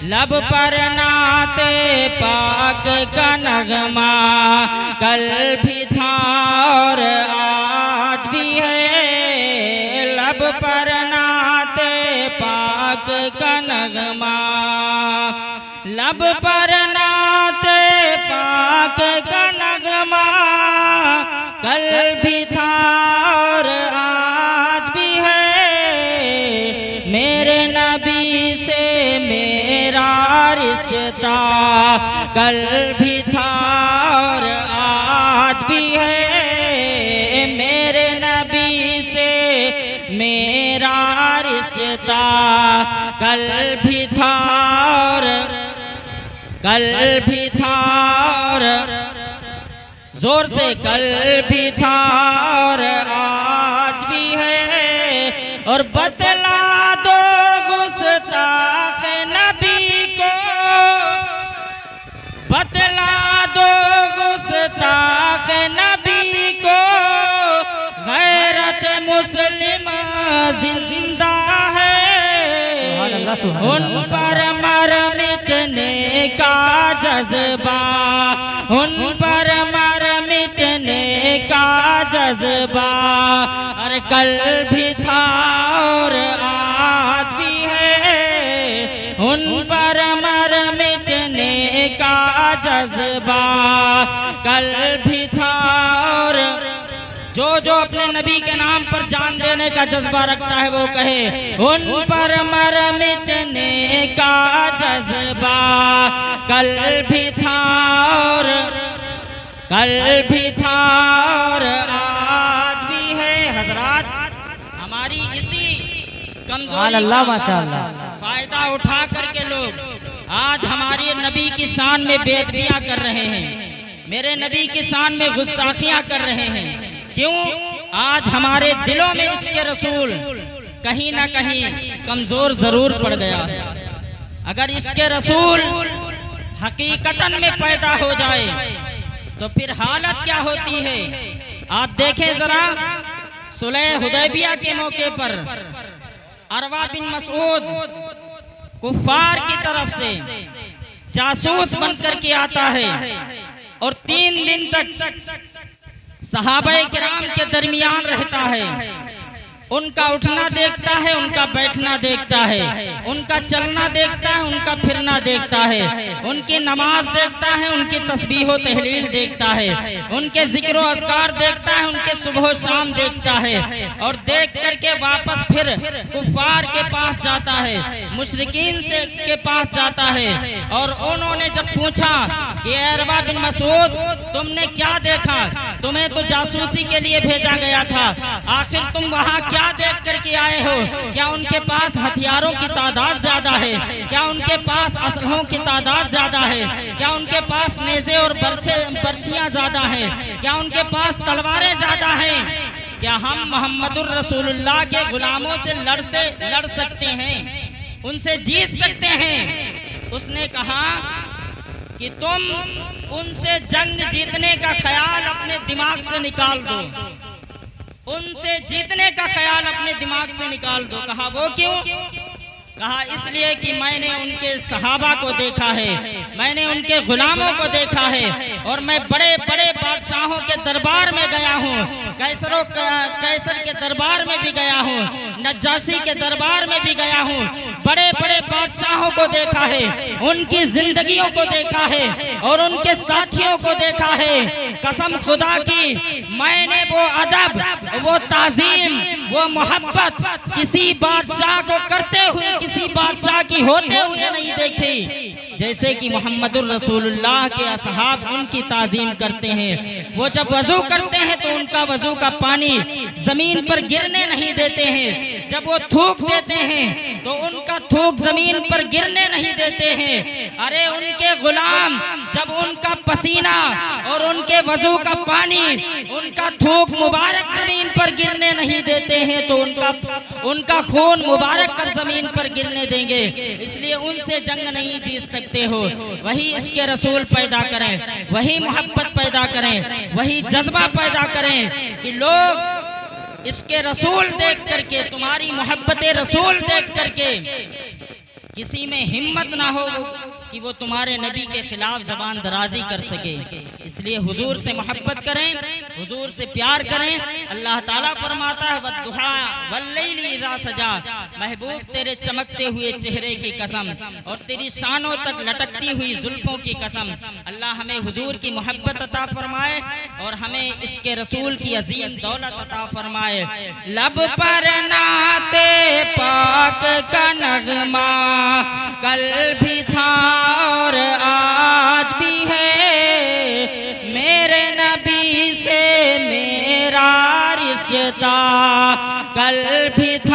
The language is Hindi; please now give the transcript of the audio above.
लब पर नाते पाक का नगमा कल भी था और आज भी है। लब पर नाते पाक का नगमा, लब पर नाते पाक का नगमा कल भी था और आज भी है। मेरे नबी से मेरा रिश्ता कल भी था और आज भी है। मेरे नबी से मेरा रिश्ता कल भी था और कल भी था और जोर से कल भी था और आज भी है। और बतला दो गुस्ताख नबी को, बतला दो गुस्ताख नबी को गैरत मुस्लिम जिंदा है। उन पर मर मिटने का जज्बा, उन पर मर मिटने का जज्बा और कल भी था और आज भी है। उन पर मर मिटने का जज्बा कल भी था और जो जो अपने नबी के नाम पर जान देने का जज्बा रखता है वो कहे उन पर मर मिटने का जज्बा कल भी था और कल भी था और आज भी है। हजरात, हमारी इसी कमजोरी माशाअल्लाह फायदा उठा करके लोग आज हमारे नबी की शान में बेअदबियां कर रहे हैं, मेरे नबी की शान में गुस्ताखियां कर रहे हैं। क्यों? आज हमारे दिलों में इश्क़ रसूल कहीं ना कहीं कमजोर जरूर पड़ गया। अगर इश्क़ रसूल हकीकतन में पैदा हो जाए तो फिर हालत क्या होती है। आप देखें जरा, सुलह हुदैबिया के मौके पर अरवा बिन मसूद कुफार की तरफ से जासूस बनकर के आता है और 3 दिन तक सहाबाए किराम के दरमियान रहता है। उनका उठना देखता है, उनका बैठना देखता है, उनका चलना देखता है, उनका फिरना देखता है, उनकी नमाज देखता है, उनकी तस्बीह व तहलील देखता है, उनके जिक्र व अज़कार देखता है, उनके सुबह शाम देखता है और देख करके वापस फिर कुफार के पास जाता है, मुशरिकीन से के पास जाता है। और उन्होंने जब पूछा कि अरवा बिन मसूद तुमने क्या देखा, तुम्हें तो जासूसी के लिए भेजा गया था, आखिर तुम वहाँ क्या देख करके आए हो? क्या उनके पास हथियारों की तादाद ज्यादा है? क्या उनके पास असलहों की तादाद ज्यादा है? क्या उनके पास नेज़े और बर्छियां ज्यादा हैं? क्या उनके पास तलवारें ज्यादा हैं? क्या हम मोहम्मदुर रसूलुल्लाह के गुलामों से लड़ सकते हैं, उनसे जीत सकते हैं? उसने कहा कि तुम उनसे जंग जीतने का ख्याल अपने दिमाग से निकाल दो, उनसे जीतने का ख्याल अपने दिमाग से निकाल दो। कहा वो क्यों? कहा इसलिए कि मैंने उनके सहाबा को देखा है, मैंने उनके गुलामों को देखा है और मैं बड़े बड़े बादशाहों के दरबार में गया हूँ, कैसर के दरबार में भी गया हूँ, नज्जाशी के दरबार में भी गया हूँ, बड़े बड़े बादशाहों को देखा है, उनकी जिंदगियों को देखा है और उनके साथियों को देखा है। कसम खुदा की मैंने वो अदब, वो ताजीम, वो मोहब्बत किसी बादशाह को करते हुए, किसी बादशाह की होते हुए नहीं देखी जैसे कि मोहम्मदुर रसूलुल्लाह के असहाब उनकी ताजीम करते हैं। वो जब वजू करते हैं तो उनका वजू का पानी जमीन पर गिरने नहीं देते हैं, जब वो थूक देते हैं तो उनका थूक जमीन पर गिरने नहीं देते हैं। अरे उनके गुलाम जब उनका पसीना और उनके वजू का पानी, उनका थूक मुबारक जमीन पर गिरने नहीं देते हैं तो उनका खून मुबारक कर जमीन पर गिरने देंगे। इसलिए उनसे जंग नहीं जीत सकते हो। वही इश्क़ रसूल पैदा करें, वही मोहब्बत पैदा करें, वही जज्बा पैदा करें कि लोग इश्क़ रसूल देख करके, तुम्हारी मोहब्बत रसूल देख करके किसी में हिम्मत ना हो कि वो तुम्हारे नबी के खिलाफ ज़बान दराजी कर सके। इसलिए हुजूर से मोहब्बत करें, हुजूर से प्यार करें। अल्लाह ताला फरमाता है वद्दुहा वल्लैलि इज़ा सजा, महबूब तेरे चमकते हुए चेहरे की कसम और तेरी शानों तक लटकती हुई जुल्फों की कसम। अल्लाह हमें हुजूर की मोहब्बत अता फरमाए और हमें इश्क रसूल की अजीम दौलत अता फरमाए। लब पर नाते पाक का नगमा कल भी था और आज भी है, मेरे नबी से मेरा रिश्ता कल भी था